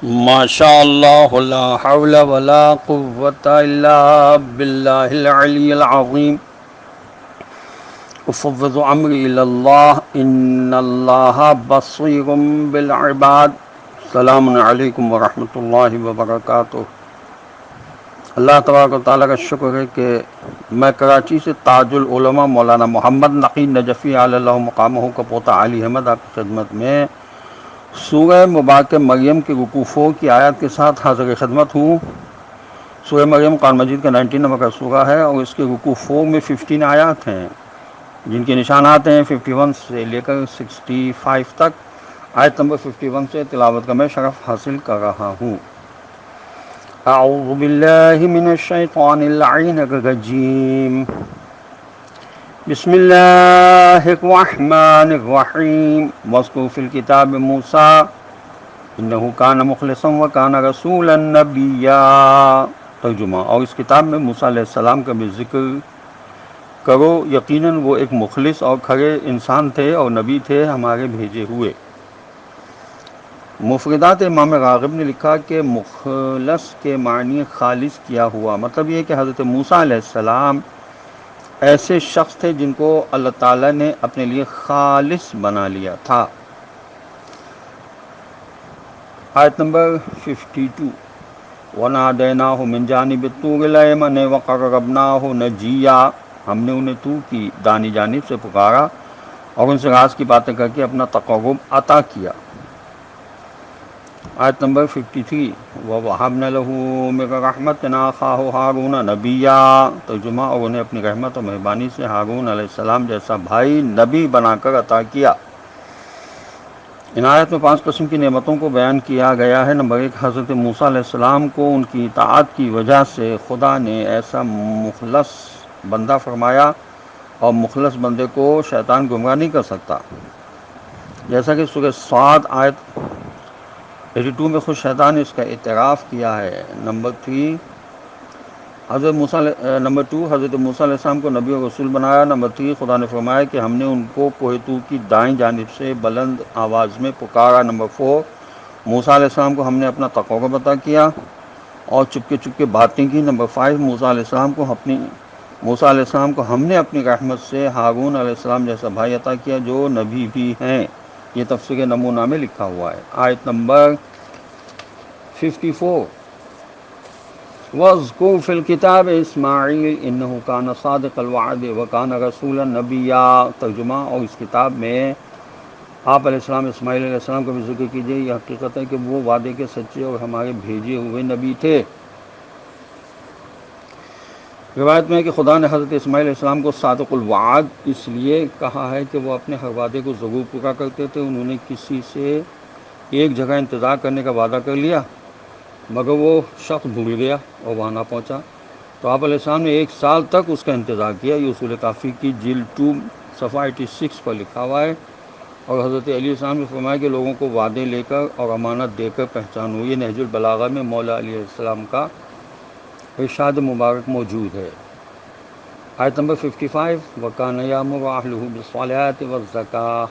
ماشاء اللہ لا حول ولا قوة الا باللہ العلی العظیم افوض امری الی اللہ ان اللہ بصیر بالعباد السلام علیکم ورحمۃ اللہ وبرکاتہ۔ اللہ تبارک و تعالیٰ کا شکر ہے کہ میں کراچی سے تاج العلماء مولانا محمد نقی نجفی علی اللہ مقامہ کا پوتا علی احمد آپ کی خدمت میں سورہ مبارکہ مریم کے رکوع 4 کی آیات کے ساتھ حاضر خدمت ہوں۔ سورہ مریم قرآن مجید کا 19 نمبر کا سورہ ہے اور اس کے رکوع 4 میں 15 آیات ہیں جن کے نشانات ہیں 51 سے لے کر 65 تک۔ آیت نمبر 51 سے تلاوت کا میں شرف حاصل کر رہا ہوں۔ اعوذ باللہ من الشیطان اللعین الرجیم، بسم اللہ الرحمن الرحیم، واذکر فی الکتاب موسیٰ انہ کان مخلصا وکان رسولا نبیا۔ ترجمہ، اور اس کتاب میں موسیٰ علیہ السلام کا بھی ذکر کرو، یقیناً وہ ایک مخلص اور کھرے انسان تھے اور نبی تھے ہمارے بھیجے ہوئے۔ مفردات امام راغب نے لکھا کہ مخلص کے معنی خالص کیا ہوا، مطلب یہ کہ حضرت موسیٰ علیہ السلام ایسے شخص تھے جن کو اللہ تعالیٰ نے اپنے لیے خالص بنا لیا تھا۔ آیت نمبر 52، وَنَادَيْنَاهُ مِنْ جَانِبِ الطُّورِ الْأَيْمَنِ وَقَرَّبْنَاهُ نَجِيًّا، ہم نے انہیں طور کی دانی جانب سے پکارا اور ان سے راز کی باتیں کر کے اپنا تقرب عطا کیا۔ آیت نمبر 53، وَوَهَبْنَا لَهُ مِنْ رَحْمَتِنَا أَخَاهُ هَارُونَ نَبِيًّا۔ ترجمہ، اور انہیں اپنی رحمت اور مہربانی سے ہارون علیہ السلام جیسا بھائی نبی بنا کر عطا کیا۔ ان آیت میں 5 قسم کی نعمتوں کو بیان کیا گیا ہے۔ نمبر 1، حضرت موسیٰ علیہ السلام کو ان کی اطاعت کی وجہ سے خدا نے ایسا مخلص بندہ فرمایا، اور مخلص بندے کو شیطان گمراہ نہیں کر سکتا، جیسا کہ سورہ صاد آیت 82 میں خود شیطان نے اس کا اعتراف کیا ہے۔ نمبر 2، حضرت موسیٰ علیہ السلام کو نبی اور رسول بنایا۔ نمبر 3، خدا نے فرمایا کہ ہم نے ان کو کوہ طور کی دائیں جانب سے بلند آواز میں پکارا۔ نمبر 4، موسیٰ علیہ السلام کو ہم نے اپنا تقرب عطا کیا اور چپکے چپکے باتیں کی۔ نمبر 5، موسیٰ علیہ السلام کو ہم نے اپنی رحمت سے ہارون علیہ السلام جیسا بھائی عطا کیا جو نبی بھی ہیں۔ یہ تفسیر نمونہ میں لکھا ہوا ہے۔ آیت نمبر 54، وَاذْكُرْ فِي الْكِتَابِ اسماعیل اِنَّهُ كَانَ صَادِقَ الْوَعْدِ وَكَانَ رَسُولًا نَبِيًّا۔ ترجمہ، اور اس کتاب میں آپ علیہ السلام اسماعیل علیہ السلام کا بھی ذکر کیجیے، یہ حقیقت ہے کہ وہ وعدے کے سچے اور ہمارے بھیجے ہوئے نبی تھے۔ روایت میں ہے کہ خدا نے حضرت اسماعیل علیہ السلام کو صادق الوعد اس لیے کہا ہے کہ وہ اپنے ہر وعدے کو ضرور پورا کرتے تھے۔ انہوں نے کسی سے ایک جگہ انتظار کرنے کا وعدہ کر لیا مگر وہ شخص بھول گیا اور وہاں نہ پہنچا، تو آپ علیہ السلام نے 1 سال تک اس کا انتظار کیا۔ یہ اصول کافی کی جلد 2 صفحہ 86 پر لکھا ہوا ہے۔ اور حضرت علی علیہ السلام نے فرمایا کہ لوگوں کو وعدے لے کر اور امانت دے کر پہچانو۔ یہ نہج البلاغہ میں مولا علی علیہ السلام کا ارشاد مبارک موجود ہے۔ آیت نمبر 55، وَكَانَ يَأْمُرُ أَهْلَهُ بِالصَّلَاةِ وَالزَّكَاةِ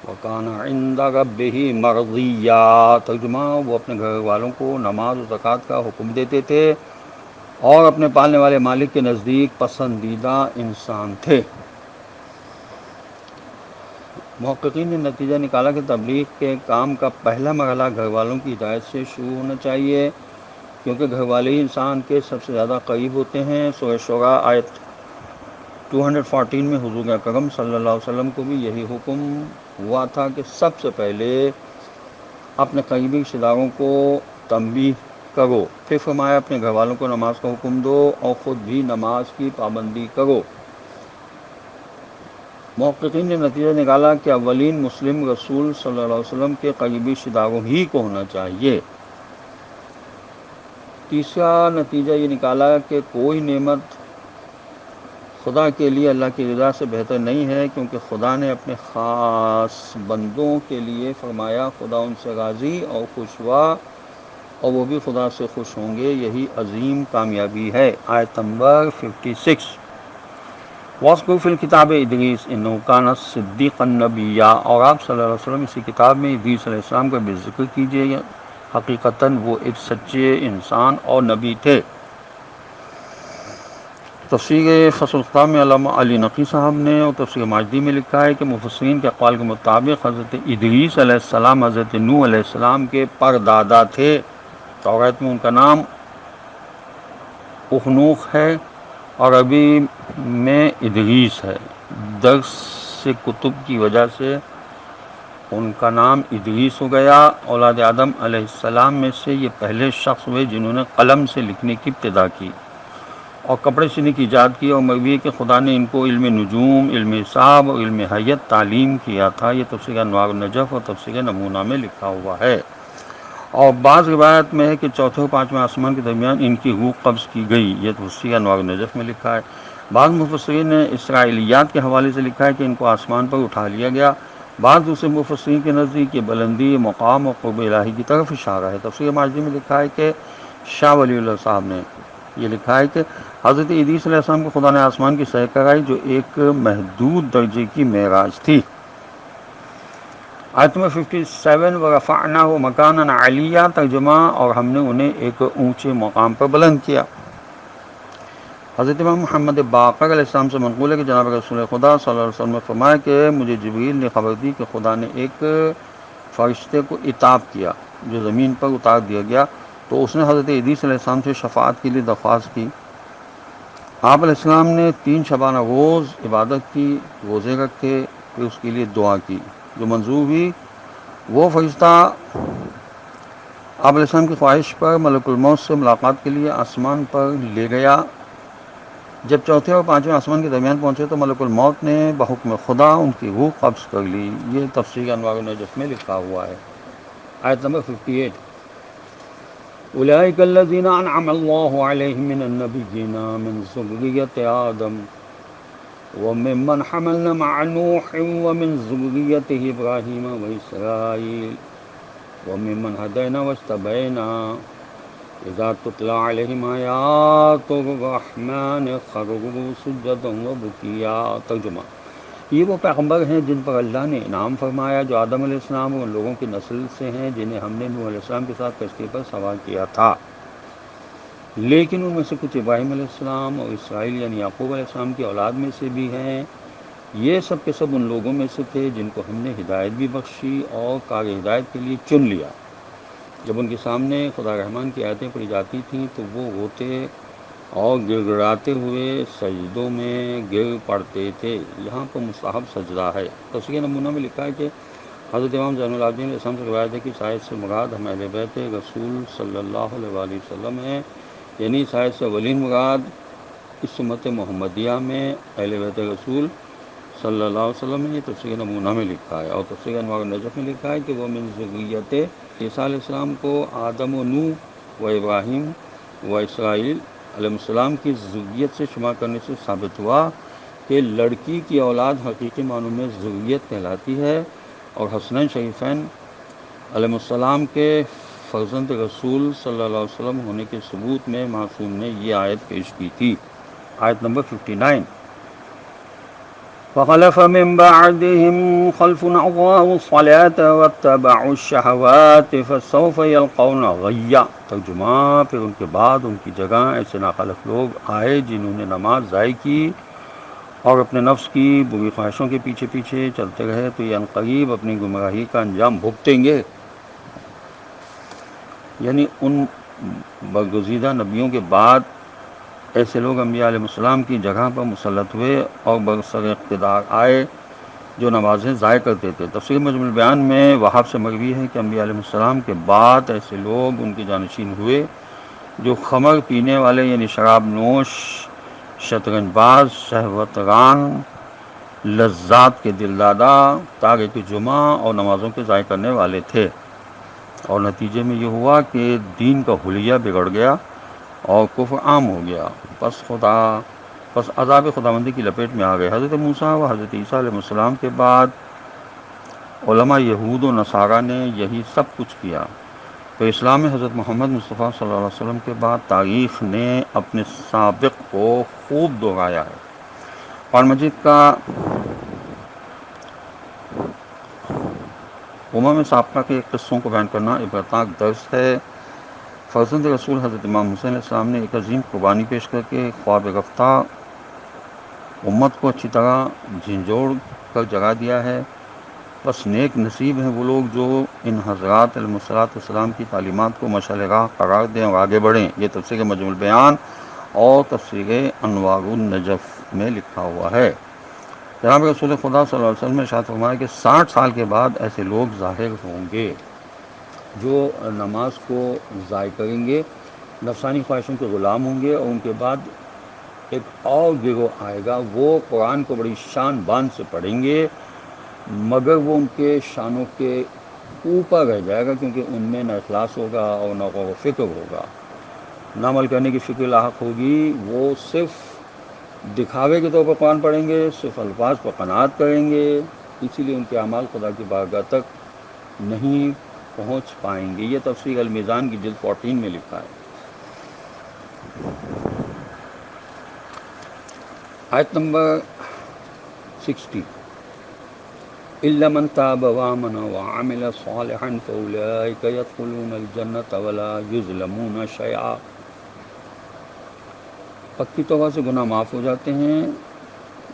وَكَانَ عِندَ رَبِّهِ مَرْضِيًّا۔ ترجمہ، وہ اپنے گھر والوں کو نماز و زکوٰۃ کا حکم دیتے تھے اور اپنے پالنے والے مالک کے نزدیک پسندیدہ انسان تھے۔ محققین نے نتیجہ نکالا کہ تبلیغ کے کام کا پہلا مرحلہ گھر والوں کی ہدایت سے شروع ہونا چاہیے، کیونکہ گھر والے ہی انسان کے سب سے زیادہ قریب ہوتے ہیں۔ سورہ شعراء آیت 214 میں حضور اکرم صلی اللہ علیہ وسلم کو بھی یہی حکم ہوا تھا کہ سب سے پہلے اپنے قریبی رشتہ داروں کو تنبیہ کرو، پھر فرمایا اپنے گھر والوں کو نماز کا حکم دو اور خود بھی نماز کی پابندی کرو۔ محققین نے نتیجہ نکالا کہ اولین مسلم رسول صلی اللہ علیہ وسلم کے قریبی رشتہ داروں ہی کو ہونا چاہیے۔ تیسرا نتیجہ یہ نکالا کہ کوئی نعمت خدا کے لیے اللہ کی رضا سے بہتر نہیں ہے، کیونکہ خدا نے اپنے خاص بندوں کے لیے فرمایا خدا ان سے راضی اور خوش ہوا اور وہ بھی خدا سے خوش ہوں گے، یہی عظیم کامیابی ہے۔ آیت نمبر 56، وَاذْكُرْ فِي الْكِتَابِ ادریس اِنَّهُ كَانَ صِدِّيقًا نَبِيًّا۔ اور آپ صلی اللہ علیہ وسلم اسی کتاب میں ادریس علیہ السلام کا بھی ذکر کیجیے، حقیقتاً وہ ایک سچے انسان اور نبی تھے۔ تفسیر فصل الخطاب میں علامہ علی نقی صاحب نے اور تفسیر ماجدی میں لکھا ہے کہ مفسرین کے اقوال کے مطابق حضرت ادریس علیہ السلام حضرت نوح علیہ السلام کے پردادا تھے۔ توریت میں ان کا نام اخنوخ ہے اور عربی میں ادریس ہے۔ درس سے کتب کی وجہ سے ان کا نام ادریس ہو گیا۔ اولاد آدم علیہ السلام میں سے یہ پہلے شخص ہوئے جنہوں نے قلم سے لکھنے کی ابتدا کی اور کپڑے سینے کی ایجاد کی، اور مروی ہے کہ خدا نے ان کو علم نجوم، علم حساب اور علم حیت تعلیم کیا تھا۔ یہ تفسیر انوار النجف اور تفسیر نمونہ میں لکھا ہوا ہے۔ اور بعض روایت میں ہے کہ چوتھے اور پانچویں آسمان کے درمیان ان کی روح قبض کی گئی۔ یہ تفسیر انوار النجف میں لکھا ہے۔ بعض مفسرین نے اسرائیلیات کے حوالے سے لکھا ہے کہ ان کو آسمان پر اٹھا لیا گیا۔ بعض دوسرے مفسرین کے نزدیک یہ بلندی، مقام اور قرب الہی کی طرف اشارہ ہے۔ تفسیر ماجدی میں لکھا ہے کہ شاہ ولی اللہ صاحب نے یہ لکھا ہے کہ حضرت ادریس علیہ السلام کو خدا نے آسمان کی سیر کرائی جو ایک محدود درجے کی معراج تھی۔ آیت نمبر 57 وَرَفَعْنَاهُ مَكَانًا عَلِيًّا ترجمہ، اور ہم نے انہیں ایک اونچے مقام پر بلند کیا۔ حضرت امام محمد باقر علیہ السلام سے منقول ہے کہ جناب رسول خدا صلی اللہ علیہ وسلم نے فرمایا کہ مجھے جبریل نے خبر دی کہ خدا نے ایک فرشتے کو عتاب کیا جو زمین پر اتار دیا گیا، تو اس نے حضرت ادریس علیہ السلام سے شفاعت کے لیے درخواست کی۔ آپ علیہ السلام نے 3 شبانہ روز عبادت کی، روزے رکھے، پھر اس کے لیے دعا کی جو منظور ہوئی۔ وہ فرشتہ آپ علیہ السلام کی خواہش پر ملک الموت سے ملاقات کے لیے آسمان پر لے گیا۔ جب چوتھے اور پانچویں آسمان کے درمیان پہنچے تو ملک الموت نے بحکم خدا ان کی روح قبض کر لی۔ یہ تفسیر انوار النجف میں لکھا ہوا ہے۔ آیت نمبر 58 اولئک الذین انعم اللہ علیہم من النبیین من ذریۃ آدم وممن حملنا مع نوح ومن ذریۃ ابراہیم واسرائیل وممن ہدینا واجتبینا اذا تتلی علیہم آیات الرحمن خروا سجدا وبکیا۔ ترجمہ، یہ وہ پیغمبر ہیں جن پر اللہ نے انعام فرمایا جو آدم علیہ السلام اور ان لوگوں کی نسل سے ہیں جنہیں ہم نے نوح علیہ السلام کے ساتھ کشتی پر سوار کیا تھا، لیکن ان میں سے کچھ ابراہیم علیہ السلام اور اسرائیل یعنی یعقوب علیہ السلام کی اولاد میں سے بھی ہیں۔ یہ سب کے سب ان لوگوں میں سے تھے جن کو ہم نے ہدایت بھی بخشی اور کار ہدایت کے لیے چن لیا۔ جب ان کے سامنے خدا رحمان کی آیتیں پڑھی جاتی تھیں تو وہ روتے اور گر گڑاتے ہوئے سجدوں میں گر پڑتے تھے۔ یہاں پر مستحب سجدہ ہے۔ تفسیر نمونہ میں لکھا ہے کہ حضرت امام زین العابدین علیہ السلام سے روایت ہے کہ سائد سے مراد ہم اہل بیت رسول صلی اللہ علیہ وآلہ وسلم ہیں، یعنی سائد سے اولین مراد اس سمت محمدیہ میں اہل بیت رسول صلی اللہ علیہ وسلم نے۔ یہ تفسیر نمونہ میں لکھا ہے۔ اور تفسیر انوار النجف میں لکھا ہے کہ وہ من ذریت عیسیٰ علیہ السلام کو آدم و نوح و ابراہیم و اسرائیل علیہ السلام کی ذریت سے شمار کرنے سے ثابت ہوا کہ لڑکی کی اولاد حقیقی معنوں میں ذریت کہلاتی ہے، اور حسنین شریفین علیہ السلام کے فرزند رسول صلی اللہ علیہ وسلم ہونے کے ثبوت میں معصوم نے یہ آیت پیش کی تھی۔ آیت نمبر 59 فخلف من بعدهم خلف اضاعوا الصلاة واتبعوا الشهوات فسوف يلقون غیا۔ ترجمہ، پھر ان کے بعد ان کی جگہ ایسے ناخلف لوگ آئے جنہوں نے نماز ضائع کی اور اپنے نفس کی بری خواہشوں کے پیچھے پیچھے چلتے رہے تو یہ عنقریب اپنی گمراہی کا انجام بھگتیں گے۔ یعنی ان برگزیدہ نبیوں کے بعد ایسے لوگ انبیاء علیہ السلام کی جگہ پر مسلط ہوئے اور برسر اقتدار آئے جو نمازیں ضائع کرتے تھے۔ تفسیر مجموع البیان میں وہاب سے مروی ہے کہ انبیاء علیہ السلام کے بعد ایسے لوگ ان کے جانشین ہوئے جو خمر پینے والے یعنی شراب نوش، شطرنج باز، شہوت ران، لذات کے دل دادا، تارک جمعہ اور نمازوں کے ضائع کرنے والے تھے، اور نتیجے میں یہ ہوا کہ دین کا حلیہ بگڑ گیا اور کفر عام ہو گیا۔ پس عذاب خداوندی کی لپیٹ میں آ گئے۔ حضرت موسیٰ و حضرت عیسیٰ علیہ السلام کے بعد علماء یہود و نصارہ نے یہی سب کچھ کیا، تو اسلام میں حضرت محمد مصطفیٰ صلی اللہ علیہ وسلم کے بعد تاریخ نے اپنے سابق کو خوب دہرایا ہے۔ قرآن مجید کا میں سابقہ کے قصوں کو بیان کرنا عبرتناک درس ہے۔ فرزند رسول حضرت امام حسین علیہ السلام نے ایک عظیم قربانی پیش کر کے خواب رفتہ امت کو اچھی طرح جھنجھوڑ کر جگا دیا ہے۔ بس نیک نصیب ہیں وہ لوگ جو ان حضرات علیہ السلام کی تعلیمات کو مشعل راہ قرار دیں اور آگے بڑھیں۔ یہ تفسیر مجموع البیان اور تفسیر انوار النجف میں لکھا ہوا ہے۔ جناب رسول خدا صلی اللہ علیہ وسلم نے ارشاد فرمایا کہ 60 سال کے بعد ایسے لوگ ظاہر ہوں گے جو نماز کو ضائع کریں گے، نفسانی خواہشوں کے غلام ہوں گے، اور ان کے بعد ایک اور گروہ آئے گا، وہ قرآن کو بڑی شان بان سے پڑھیں گے، مگر وہ ان کے شانوں کے اوپر رہ جائے گا، کیونکہ ان میں نہ اخلاص ہوگا اور نہ غور و فکر ہوگا، نہ عمل کرنے کی فکر لاحق ہوگی۔ وہ صرف دکھاوے کے طور پر قرآن پڑھیں گے، صرف الفاظ پر قناعت کریں گے، اسی لیے ان کے اعمال خدا کی بارگاہ تک نہیں پہنچ پائیں گے۔ یہ تفسیر المیزان کی جلد 14 میں لکھا ہے۔ آیت نمبر 60، إِلَّا مَن تَابَ وَآمَنَ وَعَمِلَ صَالِحًا فَأُولَٰئِكَ يَدْخُلُونَ الْجَنَّةَ وَلَا يُظْلَمُونَ شَيْئًا۔ پکی توبہ سے گناہ معاف ہو جاتے ہیں۔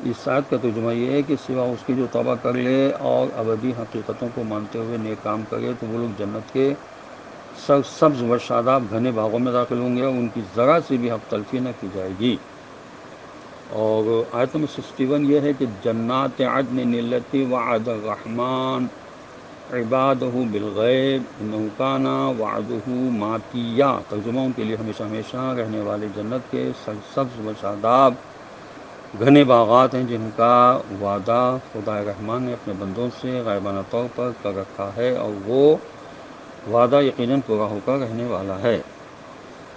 اس آیت کا ترجمہ یہ ہے کہ سوا اس کی جو توبہ کر لے اور ابدی حقیقتوں کو مانتے ہوئے نیک کام کرے تو وہ لوگ جنت کے سبز و شاداب گھنے باغوں میں داخل ہوں گے اور ان کی ذرا سی بھی حق تلفی نہ کی جائے گی۔ اور آیت نمبر 61 یہ ہے کہ جنات عدن التی وعد الرحمن عبادہ بالغیب انہ کان وعدہ ماتیا۔ ترجمہ ان کے لیے ہمیشہ ہمیشہ رہنے والے جنت کے سبز و شاداب گھنے باغات ہیں جن کا وعدہ خدا رحمان نے اپنے بندوں سے غائبانہ طور پر کر رکھا ہے، اور وہ وعدہ یقیناً پورا ہو کر رہنے والا ہے۔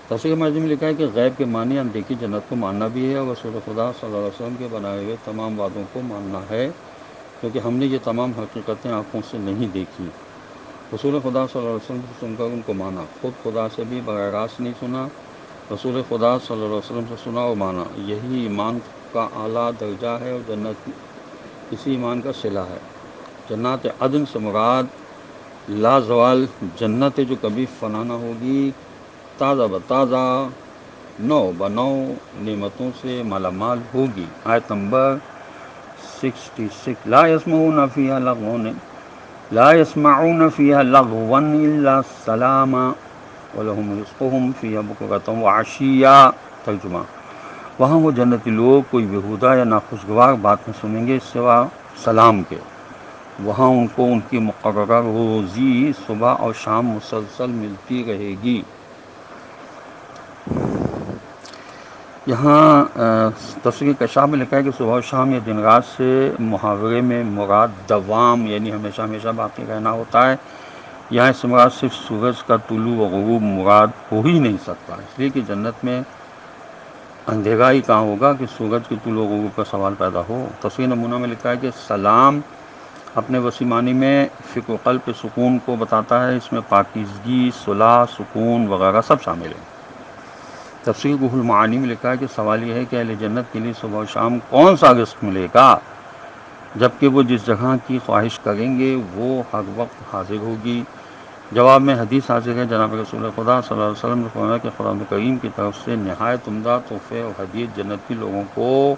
تفسیر مرضی میں لکھا ہے کہ غیب کے معنی اندیکھی جنت کو ماننا بھی ہے، اور رسول خدا صلی اللہ علیہ وسلم کے بنائے ہوئے تمام وعدوں کو ماننا ہے، کیونکہ ہم نے یہ تمام حقیقتیں آنکھوں سے نہیں دیکھی۔ رسول خدا صلی اللہ علیہ وسلم سے سن کر ان کو مانا، خود خدا سے بھی براہ راست نہیں سنا، رسول خدا صلی اللہ علیہ وسلم سے سنا اور مانا۔ یہی ایمان کا اعلیٰ درجہ ہے، اور جنت اسی ایمان کا صلہ ہے۔ جنات عدن سے مراد لازوال جنت ہے جو کبھی فنا نہ ہوگی، تازہ بتازہ نو بنو نعمتوں سے مالا مال ہوگی۔ آیت نمبر 66، لا يسمعون فيها لغوا الا سلاما ولهم رزقهم فيها بكرة وعشيا۔ ترجمہ، وہاں وہ جنتی لوگ کوئی بیہودہ یا ناخوشگوار بات نہ سنیں گے سوا سلام کے۔ وہاں ان کو ان کی مقررہ روزی صبح اور شام مسلسل ملتی رہے گی۔ یہاں تفسیر کشاف میں لکھا ہے کہ صبح و شام یا دن رات سے محاورے میں مراد دوام یعنی ہمیشہ ہمیشہ باقی رہنا ہوتا ہے۔ یہاں اس سے مراد صرف سورج کا طلوع و غروب مراد ہو ہی نہیں سکتا، اس لیے کہ جنت میں اندھیرا ہی کہاں ہوگا کہ سورج کے طلوع و غروب کا سوال پیدا ہو۔ تفسیر نمونہ میں لکھا ہے کہ سلام اپنے وسیع معنی میں فکر و قلب کے سکون کو بتاتا ہے، اس میں پاکیزگی، صلاح، سکون وغیرہ سب شامل ہیں۔ تفسیر روح المعانی میں لکھا ہے کہ سوال یہ ہے کہ اہل جنت کے لیے صبح و شام کون سا رزق ملے گا، جبکہ وہ جس جگہ کی خواہش کریں گے وہ ہر وقت حاضر ہوگی۔ جواب میں حدیث حاضر ہے، جناب رسول خدا صلی اللہ علیہ وسلم نے فرمایا کہ قرآن کریم کی طرف سے نہایت عمدہ تحفے اور ہدیے جنتی لوگوں کو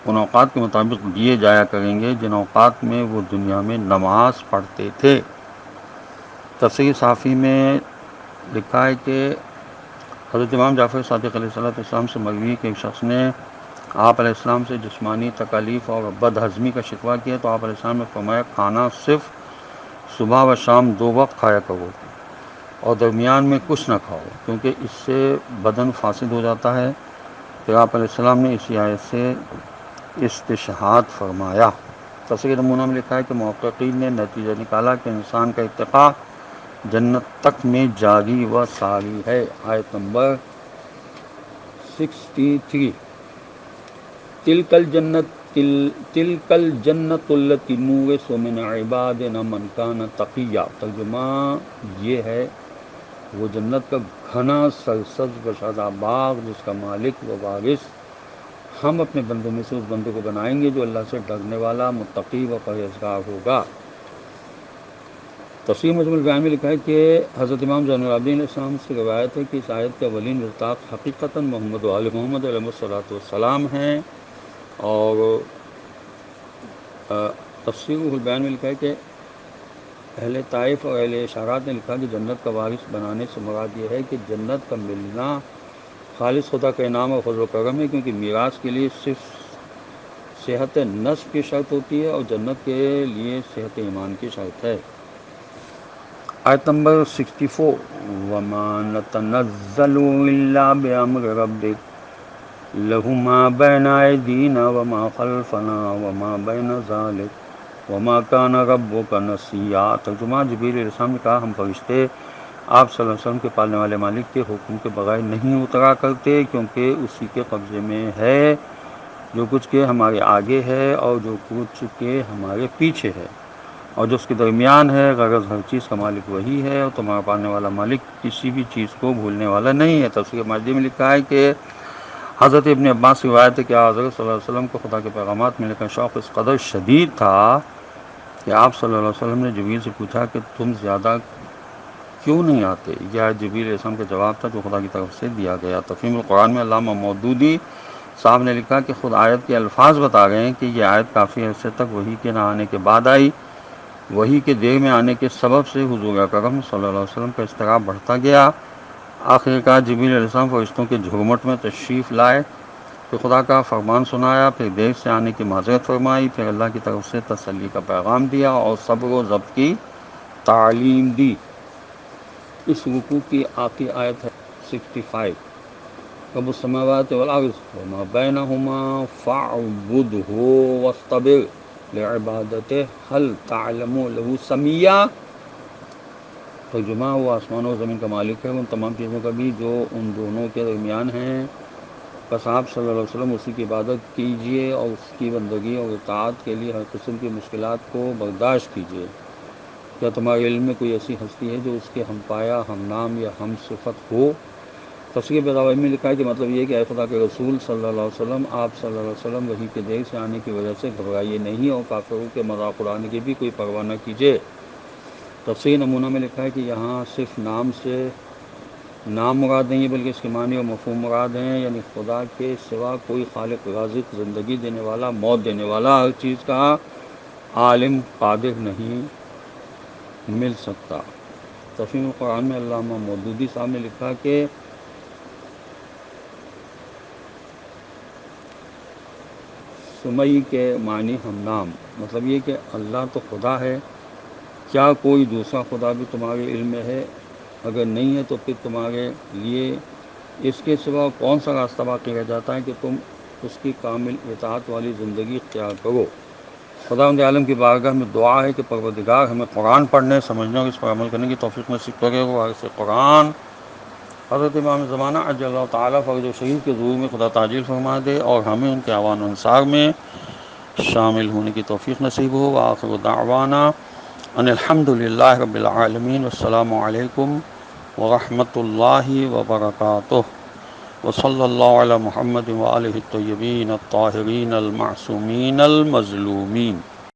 ان اوقات کے مطابق دیے جایا کریں گے جن اوقات میں وہ دنیا میں نماز پڑھتے تھے۔ تفسیر صافی میں لکھا ہے کہ حضرت امام جعفر صادق علیہ السلام سے مروی ہے کہ ایک شخص نے آپ علیہ السلام سے جسمانی تکالیف اور بد ہضمی کا شکوہ کیا تو آپ علیہ السلام نے فرمایا کھانا صرف صبح و شام 2 وقت کھایا کرو اور درمیان میں کچھ نہ کھاؤ، کیونکہ اس سے بدن فاسد ہو جاتا ہے۔ پھر آپ علیہ السلام نے اسی آیت سے استشہاد فرمایا۔ تفسیر نمونہ میں لکھا ہے کہ محققین نے نتیجہ نکالا کہ انسان کا ارتقاء جنت تک میں جاری و ساری ہے۔ آیت نمبر 63، تلک الجنت التی نورث من عبادنا من کان تقیا۔ ترجمہ یہ ہے، وہ جنت کا گھنا سرسبز و شاداب باغ جس کا مالک و وارث ہم اپنے بندوں میں سے اس بندے کو بنائیں گے جو اللہ سے ڈرنے والا، متقی و پرہیزگار ہوگا۔ تفسیر مجموع البیان میں لکھا ہے کہ حضرت امام زین العابدین علیہ السلام سے روایت ہے کہ اس آیت کے اولین مصداق حقیقتاً محمد و آل محمد علیہ الصلوۃ والسلام ہیں، اور تفسیر البیان میں لکھا ہے کہ اہل طائف اور اہل اشارات نے لکھا کہ جنت کا وارث بنانے سے مراد یہ ہے کہ جنت کا ملنا خالص خدا کا انعام اور فضل و کرم ہے، کیونکہ میراث کے لیے صرف صحت نصب کی شرط ہوتی ہے اور جنت کے لیے صحت ایمان کی شرط ہے۔ آیت نمبر 64، وَمَا نَتَنَزَّلُ إِلَّا بِأَمْرِ رَبِّكَ لَهُ مَا بَيْنَ أَيْدِينَا وَمَا خَلْفَنَا وَمَا بَيْنَ ذَلِكَ وَمَا كَانَ رَبُّكَ نَسِيًّا۔ ترجمہ، جبریل علیہ السلام نے کہا، ہم فرشتے آپ صلی اللہ علیہ وسلم کے پالنے والے مالک کے حکم کے بغیر نہیں اترا کرتے، کیونکہ اسی کے قبضے میں ہے جو کچھ کے ہمارے آگے ہے اور جو کچھ کے ہمارے پیچھے ہے، اور جو اس کے درمیان ہے، غرض ہر چیز کا مالک وہی ہے، اور تمہارا پالنے والا مالک کسی بھی چیز کو بھولنے والا نہیں ہے۔ تفسیر ماجدی میں لکھا ہے کہ حضرت ابن عباس سے روایت ہے کہ حضرت صلی اللہ علیہ وسلم کو خدا کے پیغامات ملنے کا شوق اس قدر شدید تھا کہ آپ صلی اللہ علیہ وسلم نے جبریل سے پوچھا کہ تم زیادہ کیوں نہیں آتے؟ یہ آیت جبریل علیہ السلام کا جواب تھا جو خدا کی طرف سے دیا گیا۔ تفہیم القرآن میں علامہ مودودی صاحب نے لکھا کہ خود آیت کے الفاظ بتا رہے ہیں کہ یہ آیت کافی عرصے تک وحی کے نہ آنے کے بعد آئی۔ وحی کے دیر میں آنے کے سبب سے حضور اکرم صلی اللہ علیہ وسلم کا اضطراب بڑھتا گیا۔ آخر کار جبریل علیہ السلام فرشتوں کے جھرمٹ میں تشریف لائے، پھر خدا کا فرمان سنایا، پھر دیر سے آنے کی معذرت فرمائی، پھر اللہ کی طرف سے تسلی کا پیغام دیا اور صبر و ضبط کی تعلیم دی۔ اس رکوع کی آخری آیت ہے 65، رب السماوات والارض وما بینہما فاعبدہ واصطبر لعبادتہ هل تعلم لہ سمیہ۔ ترجمہ، وہ آسمان و زمین کا مالک ہے، ان تمام چیزوں کا بھی جو ان دونوں کے درمیان ہیں، بس آپ صلی اللہ علیہ وسلم اسی کی عبادت کیجیے اور اس کی بندگی اور اطاعت کے لیے ہر قسم کی مشکلات کو برداشت کیجیے۔ کیا تمہارے علم میں کوئی ایسی ہستی ہے جو اس کے ہم پایا، ہم نام یا ہم صفت ہو؟ تفسیر بیضاوی میں لکھا ہے کہ مطلب یہ کہ اے خدا کے رسول صلی اللہ علیہ وسلم، آپ صلی اللہ علیہ وسلم وحی کے دیر سے آنے کی وجہ سے گھبرائیے نہیں اور کافروں کے مذاق اڑانے کی بھی کوئی پرواہ نہ کیجیے۔ تفسیر نمونہ میں لکھا ہے کہ یہاں صرف نام سے نام مراد نہیں ہے، بلکہ اس کے معنی اور مفہوم مراد ہیں، یعنی خدا کے سوا کوئی خالق رازق، زندگی دینے والا، موت دینے والا، ہر چیز کا عالم، قادر نہیں مل سکتا۔ تفہیم القرآن میں علامہ مودودی صاحب نے لکھا کہ سمئی کے معنی ہم نام، مطلب یہ کہ اللہ تو خدا ہے، کیا کوئی دوسرا خدا بھی تمہارے علم میں ہے؟ اگر نہیں ہے تو پھر تمہارے لیے اس کے سوا کون سا راستہ باقی رہ جاتا ہے کہ تم اس کی کامل اطاعت والی زندگی اختیار کرو؟ خداوند عالم کی بارگاہ میں دعا ہے کہ پروردگار ہمیں قرآن پڑھنے، سمجھنے اور اس پر عمل کرنے کی توفیق نصیب کرے۔ وہ وارث قرآن حضرت امام زمانہ عجل اللہ تعالیٰ فرج و شریف کے ظہور میں خدا تعجیل فرما دے اور ہمیں ان کے اعوان و انصار میں شامل ہونے کی توفیق نصیب ہو۔ وآخر دعوانا ان الحمد للہ رب العالمین، والسلام علیکم ورحمۃ اللہ وبرکاتہ، وصلی اللہ علی محمد وآلہ الطیبین الطاہرین المعصومین المظلومین۔